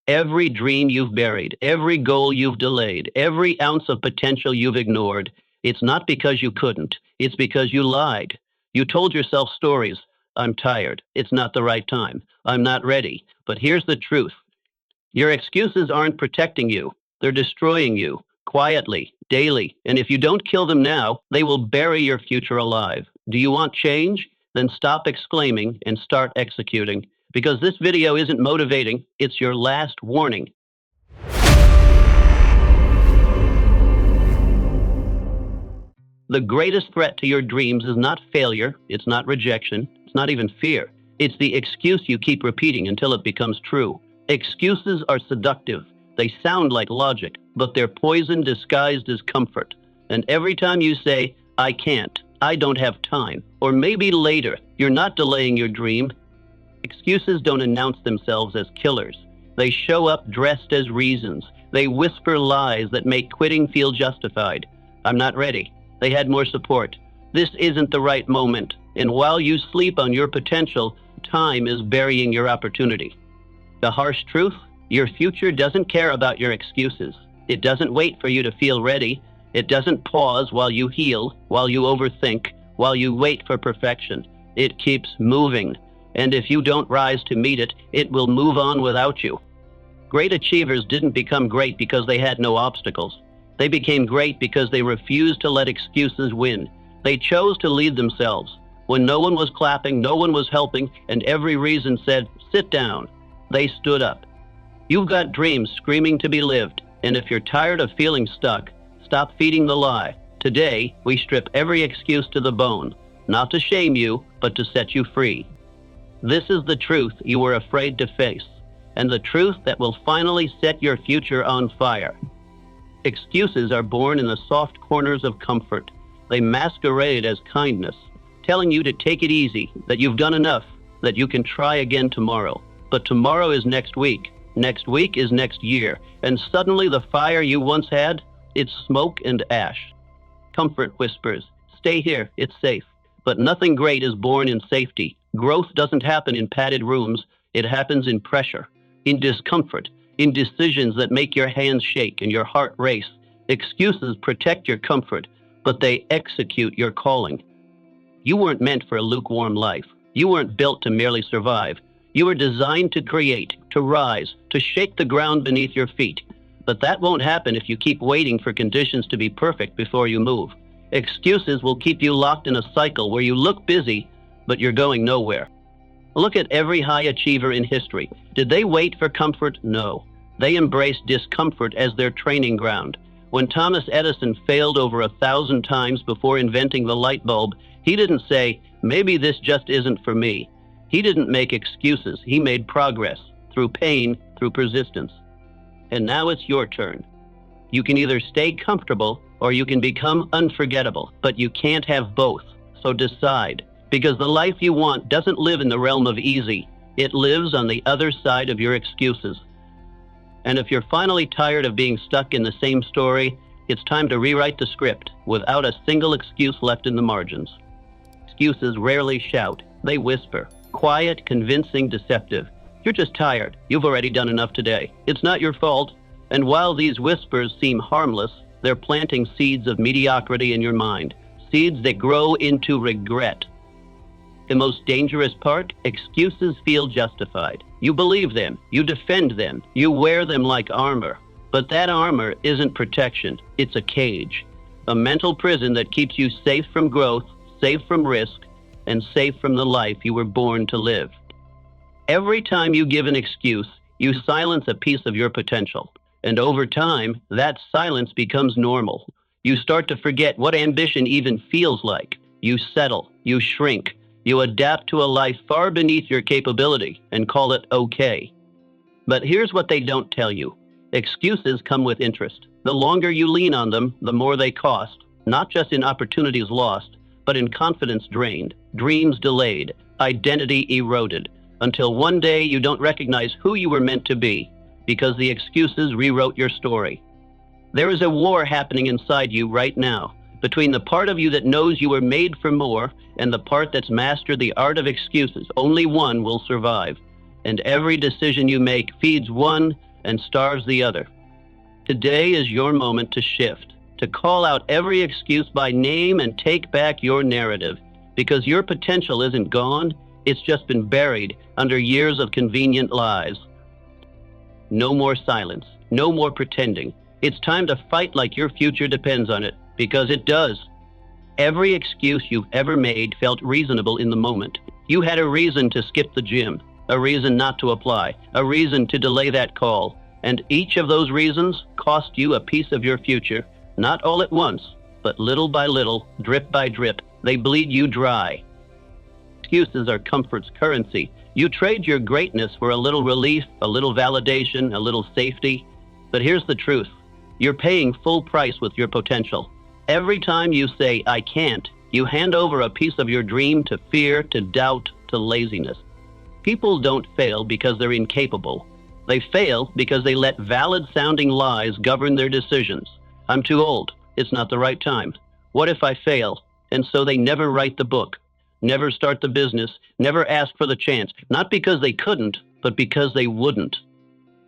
Every dream you've buried, every goal you've delayed, every ounce of potential you've ignored, it's not because you couldn't. It's because you lied. You told yourself stories. I'm tired. It's not the right time. I'm not ready. But here's the truth. Your excuses aren't protecting you. They're destroying you, quietly, daily. And if you don't kill them now, they will bury your future alive. Do you want change? Then stop exclaiming and start executing. Because this video isn't motivating, it's your last warning. The greatest threat to your dreams is not failure, it's not rejection, it's not even fear. It's the excuse you keep repeating until it becomes true. Excuses are seductive. They sound like logic, but they're poison disguised as comfort. And every time you say, I can't, I don't have time, or maybe later, you're not delaying your dream. Excuses don't announce themselves as killers. They show up dressed as reasons. They whisper lies that make quitting feel justified. I'm not ready. They had more support. This isn't the right moment. And while you sleep on your potential, time is burying your opportunity. The harsh truth? Your future doesn't care about your excuses. It doesn't wait for you to feel ready. It doesn't pause while you heal, while you overthink, while you wait for perfection. It keeps moving. And if you don't rise to meet it, it will move on without you. Great achievers didn't become great because they had no obstacles. They became great because they refused to let excuses win. They chose to lead themselves. When no one was clapping, no one was helping, and every reason said, sit down, they stood up. You've got dreams screaming to be lived, and if you're tired of feeling stuck, stop feeding the lie. Today, we strip every excuse to the bone, not to shame you, but to set you free. This is the truth you were afraid to face, and the truth that will finally set your future on fire. Excuses are born in the soft corners of comfort. They masquerade as kindness, telling you to take it easy, that you've done enough, that you can try again tomorrow. But tomorrow is next week is next year, and suddenly the fire you once had, it's smoke and ash. Comfort whispers, stay here, it's safe. But nothing great is born in safety. Growth doesn't happen in padded rooms, it happens in pressure, in discomfort, in decisions that make your hands shake and your heart race. Excuses protect your comfort, but they execute your calling. You weren't meant for a lukewarm life. You weren't built to merely survive. You were designed to create, to rise, to shake the ground beneath your feet. But that won't happen if you keep waiting for conditions to be perfect before you move. Excuses will keep you locked in a cycle where you look busy, but you're going nowhere. Look at every high achiever in history. Did they wait for comfort? No. They embraced discomfort as their training ground. When Thomas Edison failed over 1,000 times before inventing the light bulb, he didn't say, maybe this just isn't for me. He didn't make excuses. He made progress through pain, through persistence. And now it's your turn. You can either stay comfortable or you can become unforgettable, but you can't have both. So decide, because the life you want doesn't live in the realm of easy. It lives on the other side of your excuses. And if you're finally tired of being stuck in the same story, it's time to rewrite the script without a single excuse left in the margins. Excuses rarely shout. They whisper. Quiet, convincing, deceptive. You're just tired. You've already done enough today. It's not your fault. And while these whispers seem harmless, they're planting seeds of mediocrity in your mind. Seeds that grow into regret. The most dangerous part? Excuses feel justified. You believe them. You defend them. You wear them like armor. But that armor isn't protection. It's a cage. A mental prison that keeps you safe from growth, safe from risk, and safe from the life you were born to live. Every time you give an excuse, you silence a piece of your potential. And over time, that silence becomes normal. You start to forget what ambition even feels like. You settle. You shrink. You adapt to a life far beneath your capability and call it okay. But here's what they don't tell you. Excuses come with interest. The longer you lean on them, the more they cost, not just in opportunities lost, but in confidence drained, dreams delayed, identity eroded, until one day you don't recognize who you were meant to be, because the excuses rewrote your story. There is a war happening inside you right now, between the part of you that knows you were made for more and the part that's mastered the art of excuses. Only one will survive. And every decision you make feeds one, and starves the other. Today is your moment to shift, to call out every excuse by name and take back your narrative, because your potential isn't gone, it's just been buried under years of convenient lies. No more silence, no more pretending. It's time to fight like your future depends on it, because it does. Every excuse you've ever made felt reasonable in the moment. You had a reason to skip the gym, a reason not to apply, a reason to delay that call, and each of those reasons cost you a piece of your future, not all at once, but little by little, drip by drip. They bleed you dry. Excuses are comfort's currency. You trade your greatness for a little relief, a little validation, a little safety. But here's the truth. You're paying full price with your potential. Every time you say, I can't, you hand over a piece of your dream to fear, to doubt, to laziness. People don't fail because they're incapable. They fail because they let valid-sounding lies govern their decisions. I'm too old. It's not the right time. What if I fail? And so they never write the book, never start the business, never ask for the chance, not because they couldn't, but because they wouldn't.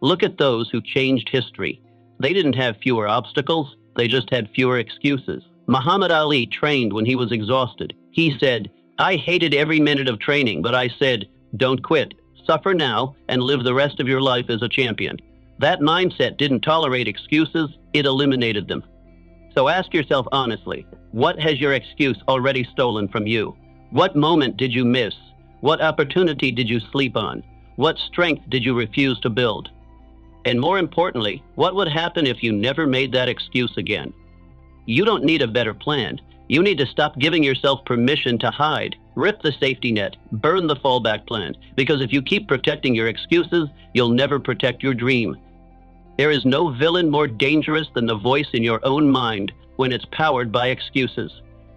Look at those who changed history. They didn't have fewer obstacles. They just had fewer excuses. Muhammad Ali trained when he was exhausted. He said, I hated every minute of training, but I said, don't quit. Suffer now and live the rest of your life as a champion. That mindset didn't tolerate excuses, it eliminated them. So ask yourself honestly, what has your excuse already stolen from you? What moment did you miss? What opportunity did you sleep on? What strength did you refuse to build? And more importantly, what would happen if you never made that excuse again? You don't need a better plan. You need to stop giving yourself permission to hide, rip the safety net, burn the fallback plan, because if you keep protecting your excuses, you'll never protect your dream. There is no villain more dangerous than the voice in your own mind when it's powered by excuses.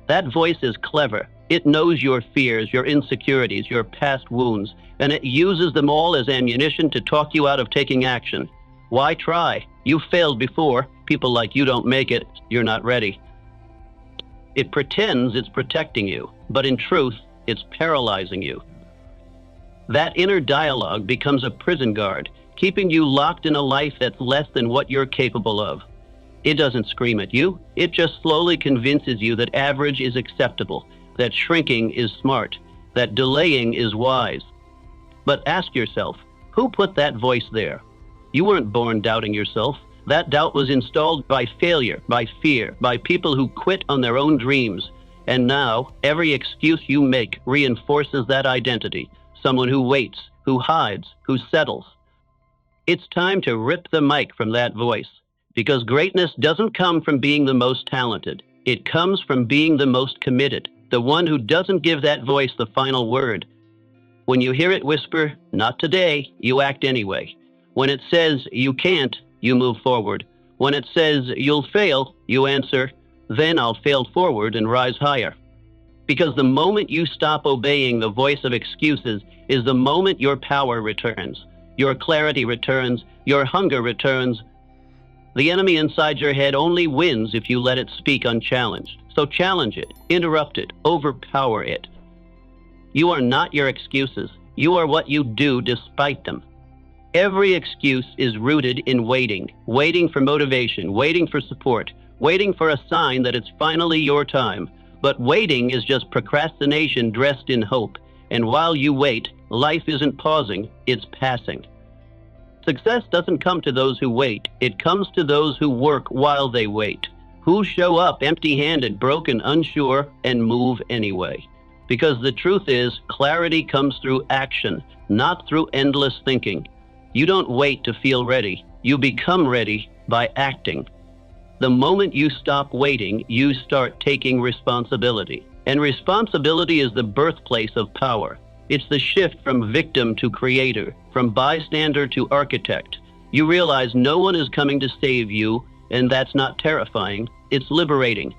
That voice is clever. It knows your fears, your insecurities, your past wounds, and it uses them all as ammunition to talk you out of taking action. Why try? You failed before. People like you don't make it. You're not ready. It pretends it's protecting you, but in truth, it's paralyzing you. That inner dialogue becomes a prison guard, keeping you locked in a life that's less than what you're capable of. It doesn't scream at you. It just slowly convinces you that average is acceptable, that shrinking is smart, that delaying is wise. But ask yourself, who put that voice there? You weren't born doubting yourself. That doubt was installed by failure, by fear, by people who quit on their own dreams. And now, every excuse you make reinforces that identity. Someone who waits, who hides, who settles. It's time to rip the mic from that voice, because greatness doesn't come from being the most talented. It comes from being the most committed, the one who doesn't give that voice the final word. When you hear it whisper, not today, you act anyway. When it says you can't, you move forward. When it says you'll fail, you answer, then I'll fail forward and rise higher. Because the moment you stop obeying the voice of excuses is the moment your power returns, your clarity returns, your hunger returns. The enemy inside your head only wins if you let it speak unchallenged. So challenge it, interrupt it, overpower it. You are not your excuses. You are what you do despite them. Every excuse is rooted in waiting, waiting for motivation, waiting for support, waiting for a sign that it's finally your time. But waiting is just procrastination dressed in hope. And while you wait, life isn't pausing, it's passing. Success doesn't come to those who wait. It comes to those who work while they wait, who show up empty-handed, broken, unsure, and move anyway. Because the truth is, clarity comes through action, not through endless thinking. You don't wait to feel ready. You become ready by acting. The moment you stop waiting, you start taking responsibility. And responsibility is the birthplace of power. It's the shift from victim to creator, from bystander to architect. You realize no one is coming to save you, and that's not terrifying. It's liberating.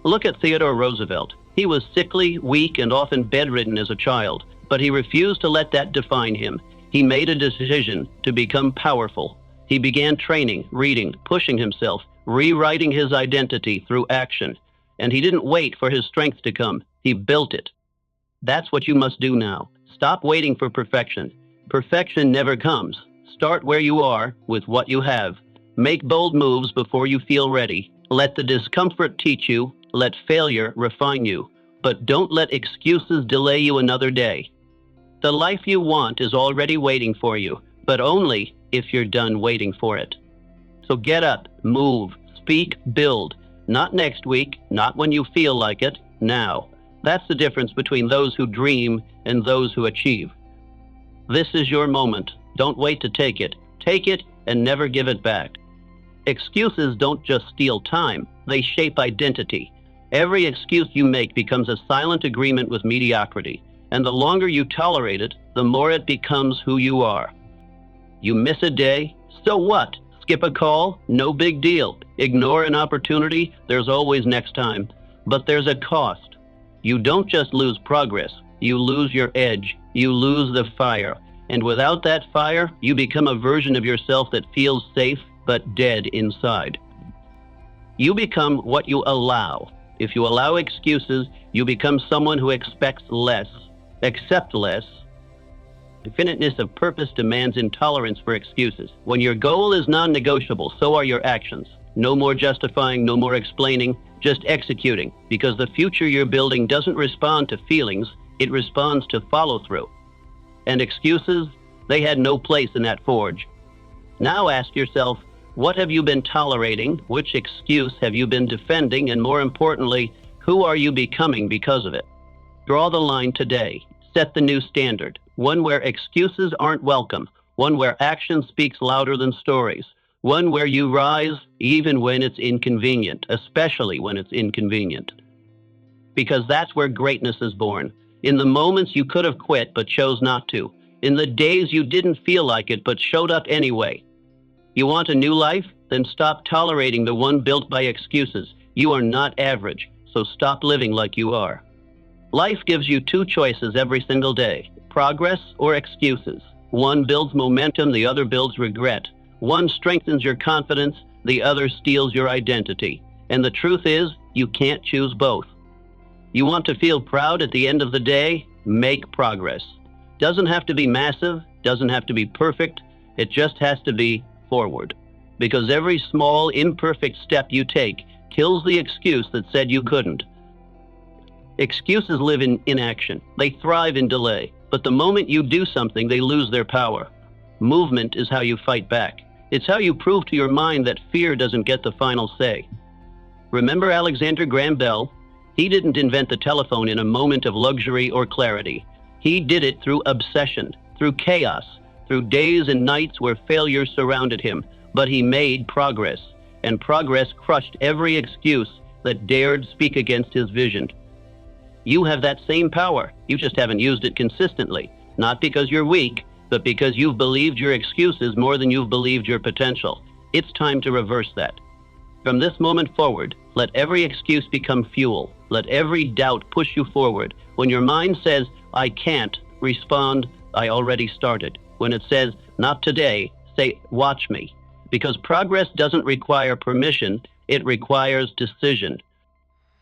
Look at Theodore Roosevelt. He was sickly, weak, and often bedridden as a child, but he refused to let that define him. He made a decision to become powerful. He began training, reading, pushing himself, rewriting his identity through action. And he didn't wait for his strength to come. He built it. That's what you must do now. Stop waiting for perfection. Perfection never comes. Start where you are with what you have. Make bold moves before you feel ready. Let the discomfort teach you. Let failure refine you. But don't let excuses delay you another day. The life you want is already waiting for you, but only if you're done waiting for it. So get up, move, speak, build. Not next week, not when you feel like it, now. That's the difference between those who dream and those who achieve. This is your moment. Don't wait to take it. Take it and never give it back. Excuses don't just steal time, they shape identity. Every excuse you make becomes a silent agreement with mediocrity, and the longer you tolerate it, the more it becomes who you are. You miss a day, so what? Skip a call? No big deal. Ignore an opportunity? There's always next time. But there's a cost. You don't just lose progress, you lose your edge, you lose the fire. And without that fire, you become a version of yourself that feels safe but dead inside. You become what you allow. If you allow excuses, you become someone who expects less, accept less. Definiteness of purpose demands intolerance for excuses. When your goal is non-negotiable, so are your actions. No more justifying, no more explaining, just executing, because the future you're building doesn't respond to feelings, it responds to follow-through. And excuses, they had no place in that forge. Now ask yourself, what have you been tolerating? Which excuse have you been defending? And more importantly, who are you becoming because of it? Draw the line today. Set the new standard, one where excuses aren't welcome, one where action speaks louder than stories, one where you rise even when it's inconvenient, especially when it's inconvenient. Because that's where greatness is born. In the moments you could have quit but chose not to. In the days you didn't feel like it but showed up anyway. You want a new life? Then stop tolerating the one built by excuses. You are not average, so stop living like you are. Life gives you two choices every single day, progress or excuses. One builds momentum, the other builds regret. One strengthens your confidence, the other steals your identity. And the truth is, you can't choose both. You want to feel proud at the end of the day? Make progress. Doesn't have to be massive, doesn't have to be perfect, it just has to be forward. Because every small, imperfect step you take kills the excuse that said you couldn't. Excuses live in inaction. They thrive in delay. But the moment you do something, they lose their power. Movement is how you fight back. It's how you prove to your mind that fear doesn't get the final say. Remember Alexander Graham Bell? He didn't invent the telephone in a moment of luxury or clarity. He did it through obsession, through chaos, through days and nights where failure surrounded him. But he made progress, and progress crushed every excuse that dared speak against his vision. You have that same power. You just haven't used it consistently, not because you're weak, but because you've believed your excuses more than you've believed your potential. It's time to reverse that. From this moment forward, let every excuse become fuel. Let every doubt push you forward. When your mind says, I can't, respond, I already started. When it says, not today, say, watch me. Because progress doesn't require permission, it requires decision.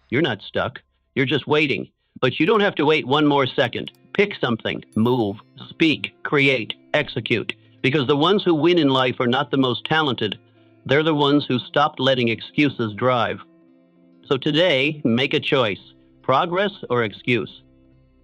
You're not stuck. You're just waiting. But you don't have to wait one more second. Pick something, move, speak, create, execute. Because the ones who win in life are not the most talented. They're the ones who stopped letting excuses drive. So today, make a choice. Progress or excuse?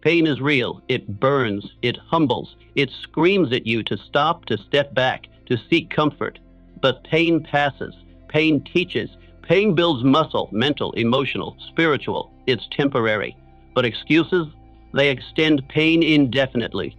Pain is real. It burns. It humbles. It screams at you to stop, to step back, to seek comfort. But pain passes. Pain teaches. Pain builds muscle, mental, emotional, spiritual. It's temporary. But excuses, they extend pain indefinitely.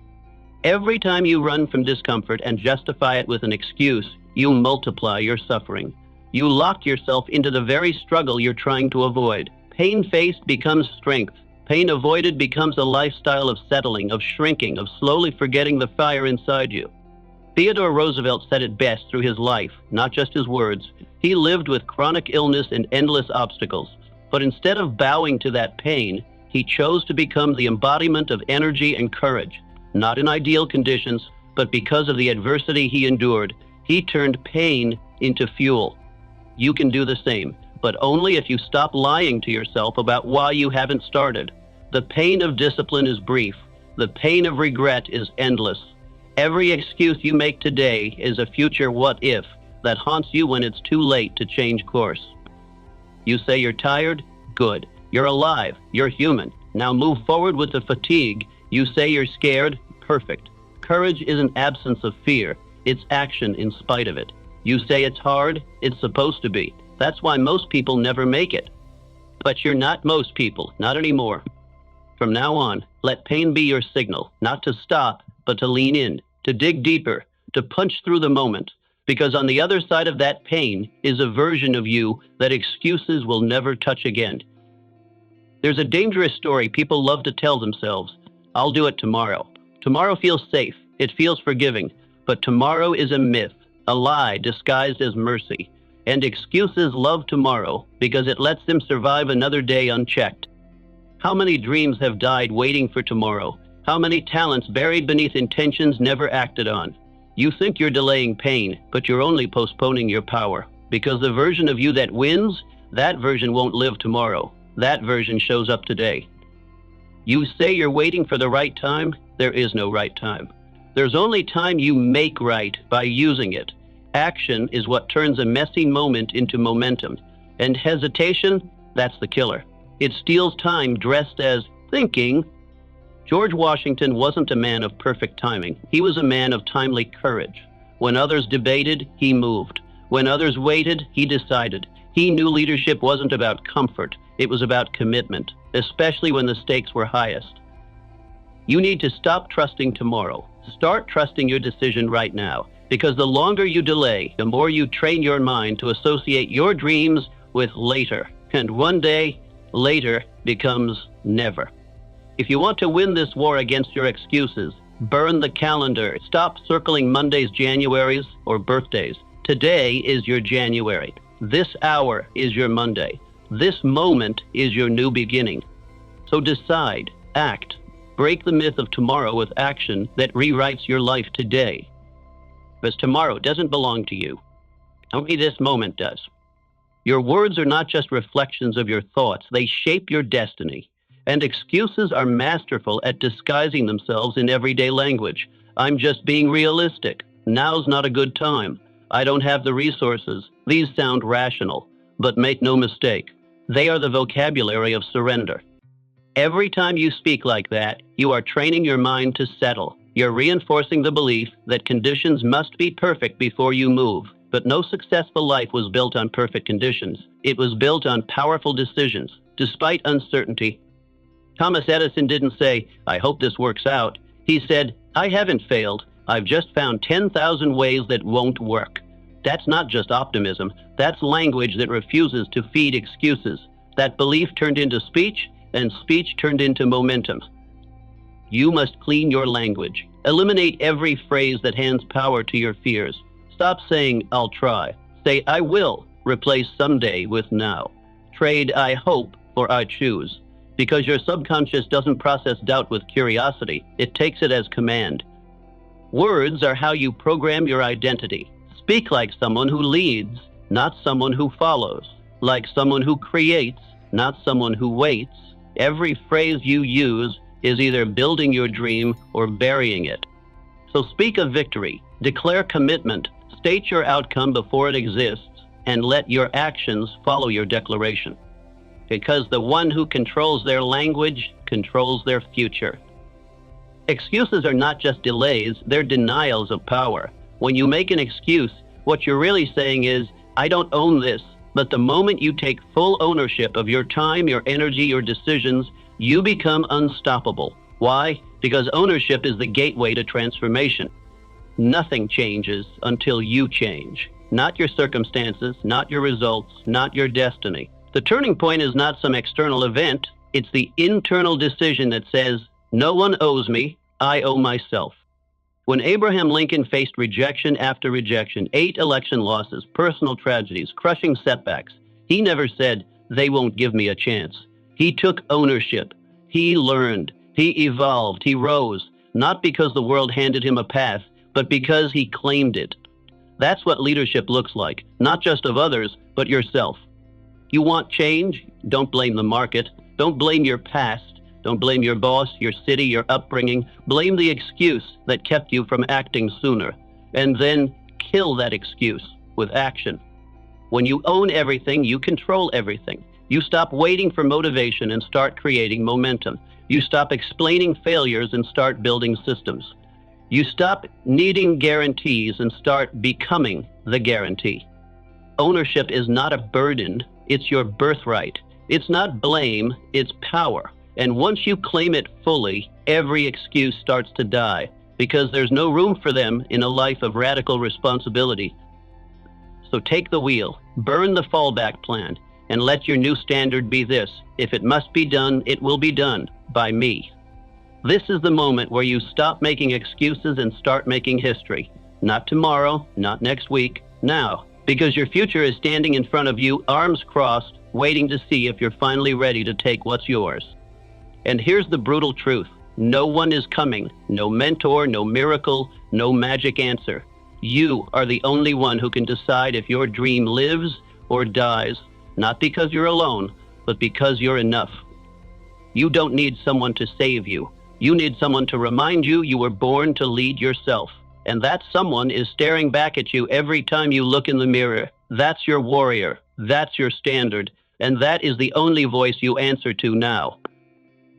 Every time you run from discomfort and justify it with an excuse, you multiply your suffering. You lock yourself into the very struggle you're trying to avoid. Pain faced becomes strength. Pain avoided becomes a lifestyle of settling, of shrinking, of slowly forgetting the fire inside you. Theodore Roosevelt said it best through his life, not just his words. He lived with chronic illness and endless obstacles. But instead of bowing to that pain, he chose to become the embodiment of energy and courage. Not in ideal conditions, but because of the adversity he endured, he turned pain into fuel. You can do the same, but only if you stop lying to yourself about why you haven't started. The pain of discipline is brief. The pain of regret is endless. Every excuse you make today is a future what if that haunts you when it's too late to change course. You say you're tired? Good. You're alive. You're human. Now move forward with the fatigue. You say you're scared? Perfect. Courage is an absence of fear. It's action in spite of it. You say it's hard? It's supposed to be. That's why most people never make it. But you're not most people, not anymore. From now on, let pain be your signal, not to stop, but to lean in, to dig deeper, to punch through the moment. Because on the other side of that pain is a version of you that excuses will never touch again. There's a dangerous story people love to tell themselves. I'll do it tomorrow. Tomorrow feels safe. It feels forgiving. But tomorrow is a myth, a lie disguised as mercy. And excuses love tomorrow because it lets them survive another day unchecked. How many dreams have died waiting for tomorrow? How many talents buried beneath intentions never acted on? You think you're delaying pain, but you're only postponing your power. Because the version of you that wins, that version won't live tomorrow. That version shows up today. You say you're waiting for the right time. There is no right time. There's only time you make right by using it. Action is what turns a messy moment into momentum. And hesitation, that's the killer. It steals time dressed as thinking. George Washington wasn't a man of perfect timing. He was a man of timely courage. When others debated, he moved. When others waited, he decided. He knew leadership wasn't about comfort. It was about commitment, especially when the stakes were highest. You need to stop trusting tomorrow. Start trusting your decision right now. Because the longer you delay, the more you train your mind to associate your dreams with later. And one day, later becomes never. If you want to win this war against your excuses, burn the calendar. Stop circling Mondays, Januaries, or birthdays. Today is your January. This hour is your Monday. This moment is your new beginning. So decide, act, break the myth of tomorrow with action that rewrites your life today. Because tomorrow doesn't belong to you. Only this moment does. Your words are not just reflections of your thoughts. They shape your destiny. And excuses are masterful at disguising themselves in everyday language. I'm just being realistic. Now's not a good time. I don't have the resources. These sound rational. But make no mistake, they are the vocabulary of surrender. Every time you speak like that, you are training your mind to settle. You're reinforcing the belief that conditions must be perfect before you move. But no successful life was built on perfect conditions. It was built on powerful decisions, despite uncertainty. Thomas Edison didn't say, I hope this works out. He said, I haven't failed. I've just found 10,000 ways that won't work. That's not just optimism. That's language that refuses to feed excuses. That belief turned into speech, and speech turned into momentum. You must clean your language. Eliminate every phrase that hands power to your fears. Stop saying, I'll try. Say, I will. Replace someday with now. Trade I hope for I choose. Because your subconscious doesn't process doubt with curiosity. It takes it as command. Words are how you program your identity. Speak like someone who leads, not someone who follows. Like someone who creates, not someone who waits. Every phrase you use is either building your dream or burying it. So speak of victory, declare commitment, state your outcome before it exists, and let your actions follow your declaration. Because the one who controls their language controls their future. Excuses are not just delays, they're denials of power. When you make an excuse, what you're really saying is, I don't own this. But the moment you take full ownership of your time, your energy, your decisions, you become unstoppable. Why? Because ownership is the gateway to transformation. Nothing changes until you change. Not your circumstances, not your results, not your destiny. The turning point is not some external event. It's the internal decision that says, no one owes me, I owe myself. When Abraham Lincoln faced rejection after rejection, 8 election losses, personal tragedies, crushing setbacks, he never said, they won't give me a chance. He took ownership. He learned. He evolved. He rose, not because the world handed him a path, but because he claimed it. That's what leadership looks like, not just of others, but yourself. You want change? Don't blame the market. Don't blame your past. Don't blame your boss, your city, your upbringing. Blame the excuse that kept you from acting sooner. And then kill that excuse with action. When you own everything, you control everything. You stop waiting for motivation and start creating momentum. You stop explaining failures and start building systems. You stop needing guarantees and start becoming the guarantee. Ownership is not a burden, it's your birthright. It's not blame, it's power. And once you claim it fully, every excuse starts to die, because there's no room for them in a life of radical responsibility. So take the wheel, burn the fallback plan, and let your new standard be this: if it must be done, it will be done by me. This is the moment where you stop making excuses and start making history. Not tomorrow, not next week, now. Because your future is standing in front of you, arms crossed, waiting to see if you're finally ready to take what's yours. And here's the brutal truth. No one is coming. No mentor, no miracle, no magic answer. You are the only one who can decide if your dream lives or dies, not because you're alone, but because you're enough. You don't need someone to save you. You need someone to remind you you were born to lead yourself. And that someone is staring back at you every time you look in the mirror. That's your warrior. That's your standard. And that is the only voice you answer to now.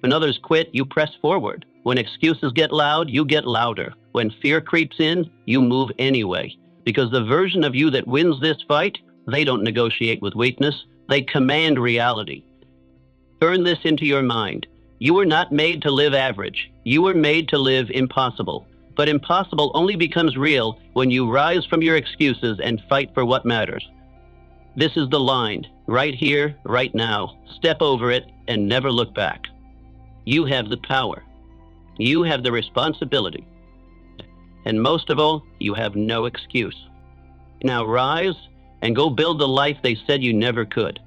When others quit, you press forward. When excuses get loud, you get louder. When fear creeps in, you move anyway. Because the version of you that wins this fight, they don't negotiate with weakness. They command reality. Turn this into your mind. You were not made to live average. You were made to live impossible. But impossible only becomes real when you rise from your excuses and fight for what matters. This is the line, right here, right now. Step over it and never look back. You have the power. You have the responsibility. And most of all, you have no excuse. Now rise and go build the life they said you never could.